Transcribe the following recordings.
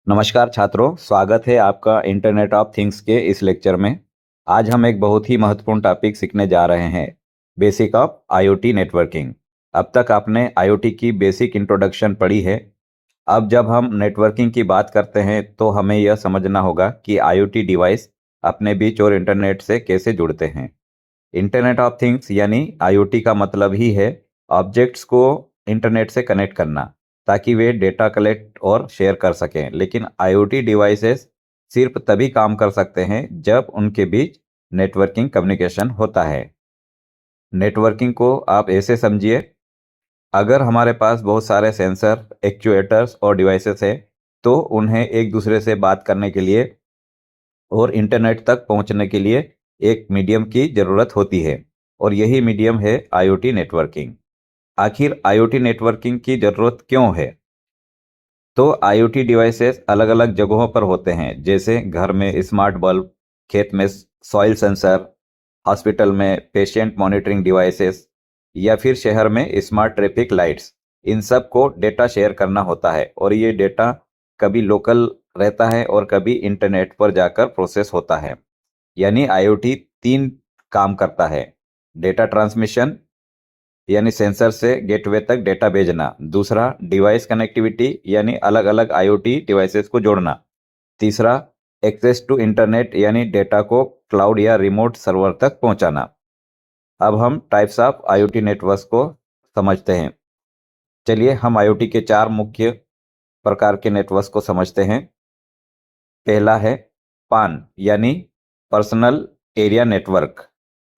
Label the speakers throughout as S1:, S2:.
S1: नमस्कार छात्रों, स्वागत है आपका इंटरनेट ऑफ थिंग्स के इस लेक्चर में। आज हम एक बहुत ही महत्वपूर्ण टॉपिक सीखने जा रहे हैं, बेसिक ऑफ आईओटी नेटवर्किंग। अब तक आपने आईओटी की बेसिक इंट्रोडक्शन पढ़ी है। अब जब हम नेटवर्किंग की बात करते हैं तो हमें यह समझना होगा कि आईओटी डिवाइस अपने बीच और इंटरनेट से कैसे जुड़ते हैं। इंटरनेट ऑफ थिंग्स यानी आईओटी का मतलब ही है ऑब्जेक्ट्स को इंटरनेट से कनेक्ट करना ताकि वे डेटा कलेक्ट और शेयर कर सकें। लेकिन आईओटी डिवाइसेस सिर्फ तभी काम कर सकते हैं जब उनके बीच नेटवर्किंग कम्युनिकेशन होता है। नेटवर्किंग को आप ऐसे समझिए, अगर हमारे पास बहुत सारे सेंसर, एक्चुएटर्स और डिवाइसेस हैं तो उन्हें एक दूसरे से बात करने के लिए और इंटरनेट तक पहुंचने के लिए एक मीडियम की ज़रूरत होती है, और यही मीडियम है आईओटी नेटवर्किंग। आखिर आईओटी नेटवर्किंग की ज़रूरत क्यों है? तो आईओटी डिवाइसेस अलग अलग जगहों पर होते हैं, जैसे घर में स्मार्ट बल्ब, खेत में सॉइल सेंसर, हॉस्पिटल में पेशेंट मॉनिटरिंग डिवाइसेस, या फिर शहर में स्मार्ट ट्रैफिक लाइट्स। इन सब को डेटा शेयर करना होता है और ये डेटा कभी लोकल रहता है और कभी इंटरनेट पर जाकर प्रोसेस होता है। यानी आईओटी तीन काम करता है: डेटा ट्रांसमिशन यानी सेंसर से गेटवे तक डेटा भेजना, दूसरा डिवाइस कनेक्टिविटी यानी अलग अलग आईओटी डिवाइसेस को जोड़ना, तीसरा एक्सेस टू इंटरनेट यानी डेटा को क्लाउड या रिमोट सर्वर तक पहुंचाना। अब हम टाइप्स ऑफ आईओटी नेटवर्क्स को समझते हैं। चलिए हम आईओटी के चार मुख्य प्रकार के नेटवर्क्स को समझते हैं। पहला है पान यानी पर्सनल एरिया नेटवर्क।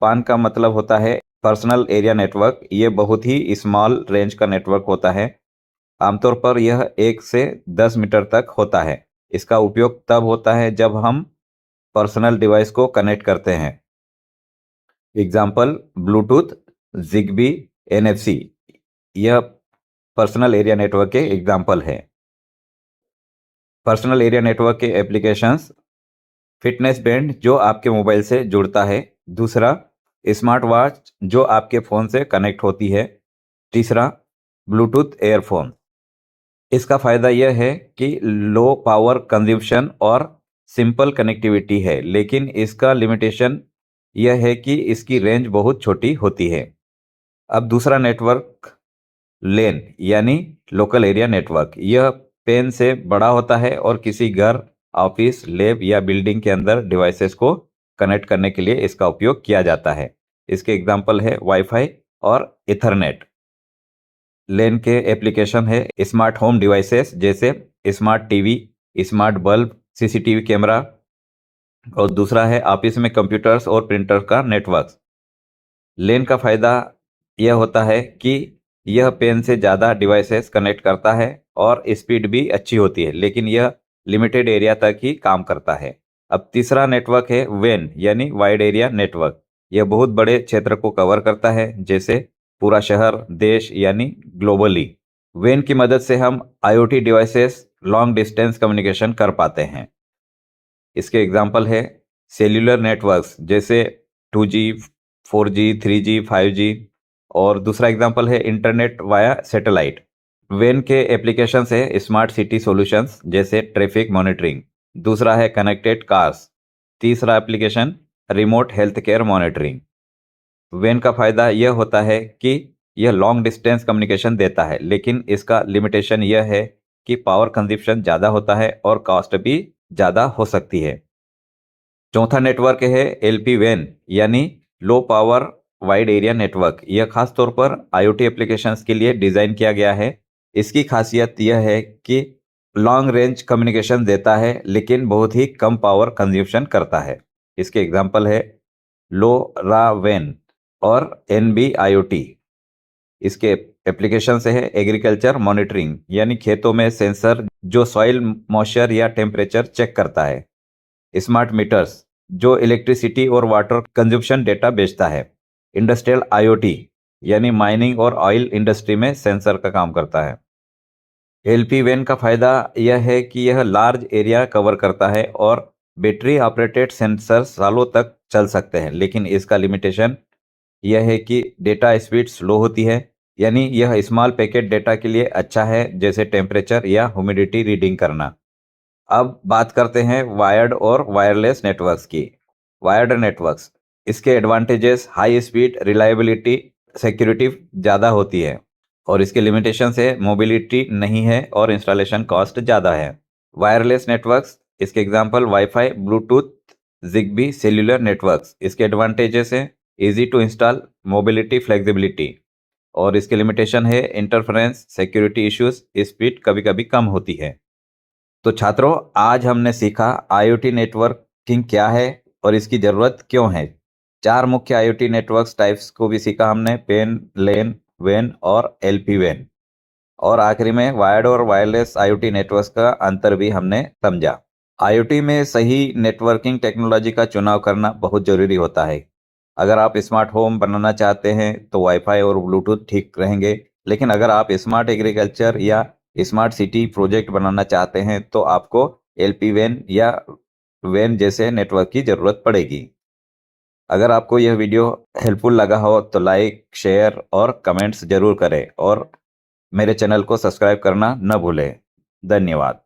S1: पान का मतलब होता है पर्सनल एरिया नेटवर्क। ये बहुत ही स्मॉल रेंज का नेटवर्क होता है। आमतौर पर यह 1 से 10 मीटर तक होता है। इसका उपयोग तब होता है जब हम पर्सनल डिवाइस को कनेक्ट करते हैं। एग्जाम्पल ब्लूटूथ, जिगबी, एनएफसी, यह पर्सनल एरिया नेटवर्क के एग्जाम्पल है। पर्सनल एरिया नेटवर्क के एप्लीकेशंस: फिटनेस बैंड जो आपके मोबाइल से जुड़ता है, दूसरा स्मार्ट वॉच जो आपके फ़ोन से कनेक्ट होती है, तीसरा ब्लूटूथ एयरफोन। इसका फ़ायदा यह है कि लो पावर कंजम्पशन और सिंपल कनेक्टिविटी है, लेकिन इसका लिमिटेशन यह है कि इसकी रेंज बहुत छोटी होती है। अब दूसरा नेटवर्क लेन यानी लोकल एरिया नेटवर्क। यह पेन से बड़ा होता है और किसी घर, ऑफिस, लैब या बिल्डिंग के अंदर डिवाइसेस को कनेक्ट करने के लिए इसका उपयोग किया जाता है। इसके एग्जाम्पल है वाईफाई और इथरनेट। लेन के एप्लीकेशन है स्मार्ट होम डिवाइसेस जैसे smart TV, smart bulb, CCTV camera, और दूसरा है ऑफिस में कंप्यूटर्स और प्रिंटर का नेटवर्क। लेन का फ़ायदा यह होता है कि यह पेन से ज़्यादा डिवाइसेस कनेक्ट करता है और स्पीड भी अच्छी होती है, लेकिन यह लिमिटेड एरिया तक ही काम करता है। अब तीसरा नेटवर्क है वैन यानी वाइड एरिया नेटवर्क। यह बहुत बड़े क्षेत्र को कवर करता है, जैसे पूरा शहर, देश यानी ग्लोबली। वैन की मदद से हम IoT devices long distance communication कर पाते हैं। इसके एग्जाम्पल है सेल्यूलर नेटवर्क्स जैसे 2G, 4G, 3G, 5G, और दूसरा एग्जाम्पल है इंटरनेट वाया सैटेलाइट। वेन के एप्लीकेशंस है स्मार्ट सिटी सॉल्यूशंस जैसे ट्रैफिक मॉनिटरिंग, दूसरा है कनेक्टेड कार्स, तीसरा application remote health care monitoring. When का फ़ायदा यह होता है कि यह लॉन्ग डिस्टेंस कम्युनिकेशन देता है, लेकिन इसका लिमिटेशन यह है कि पावर कंजप्शन ज़्यादा होता है और कॉस्ट भी ज़्यादा हो सकती है। चौथा नेटवर्क है एलपी वैन यानी low power wide area network. यह खास तौर पर आईओटी एप्लीकेशंस के लिए डिज़ाइन किया गया है। इसकी खासियत यह है कि लॉन्ग रेंज कम्युनिकेशन देता है, लेकिन बहुत ही कम पावर कंजप्शन करता है। इसके एग्जांपल है लो रा वैन और एनबी आईओटी। इसके एप्लीकेशन से है एग्रीकल्चर मॉनिटरिंग यानी खेतों में सेंसर जो सॉइल मॉइस्चर या टेम्परेचर चेक करता है, स्मार्ट मीटर्स जो इलेक्ट्रिसिटी और वाटर कंजप्शन डेटा बेचता है, इंडस्ट्रियल आईओटी यानी माइनिंग और ऑयल इंडस्ट्री में सेंसर का काम करता है। एलपी वैन का फ़ायदा यह है कि यह लार्ज एरिया कवर करता है और बैटरी ऑपरेटेड सेंसर सालों तक चल सकते हैं, लेकिन इसका लिमिटेशन यह है कि डेटा स्पीड स्लो होती है। यानी यह स्मॉल पैकेट डेटा के लिए अच्छा है, जैसे टेम्परेचर या ह्यूमिडिटी रीडिंग करना। अब बात करते हैं वायर्ड और वायरलेस नेटवर्क्स की। वायर्ड नेटवर्क्स, इसके advantages high speed, reliability, security ज़्यादा होती है, और इसके लिमिटेशंस है मोबिलिटी नहीं है और इंस्टॉलेशन कॉस्ट ज़्यादा है। वायरलेस नेटवर्क्स, इसके example wifi, bluetooth, Zigbee, cellular networks. इसके एडवांटेजेस हैं easy to install, mobility, flexibility, और इसके लिमिटेशन है इंटरफेरेंस, सिक्योरिटी इश्यूज, स्पीड कभी कभी कम होती है। तो छात्रों, आज हमने सीखा आईओटी नेटवर्किंग क्या है और इसकी ज़रूरत क्यों है। 4 मुख्य आईओटी नेटवर्क्स टाइप्स को भी सीखा हमने, पेन, लेन, वैन और एलपी वैन। और आखिरी में वायर्ड और वायरलेस आईओटी नेटवर्क्स का अंतर भी हमने समझा। आईओटी में सही नेटवर्किंग टेक्नोलॉजी का चुनाव करना बहुत ज़रूरी होता है। अगर आप स्मार्ट होम बनाना चाहते हैं तो वाईफाई और ब्लूटूथ ठीक रहेंगे, लेकिन अगर आप स्मार्ट एग्रीकल्चर या स्मार्ट सिटी प्रोजेक्ट बनाना चाहते हैं तो आपको एलपी वैन या वैन जैसे नेटवर्क की ज़रूरत पड़ेगी। अगर आपको यह वीडियो हेल्पफुल लगा हो तो लाइक, शेयर और कमेंट्स ज़रूर करें, और मेरे चैनल को सब्सक्राइब करना न भूलें। धन्यवाद।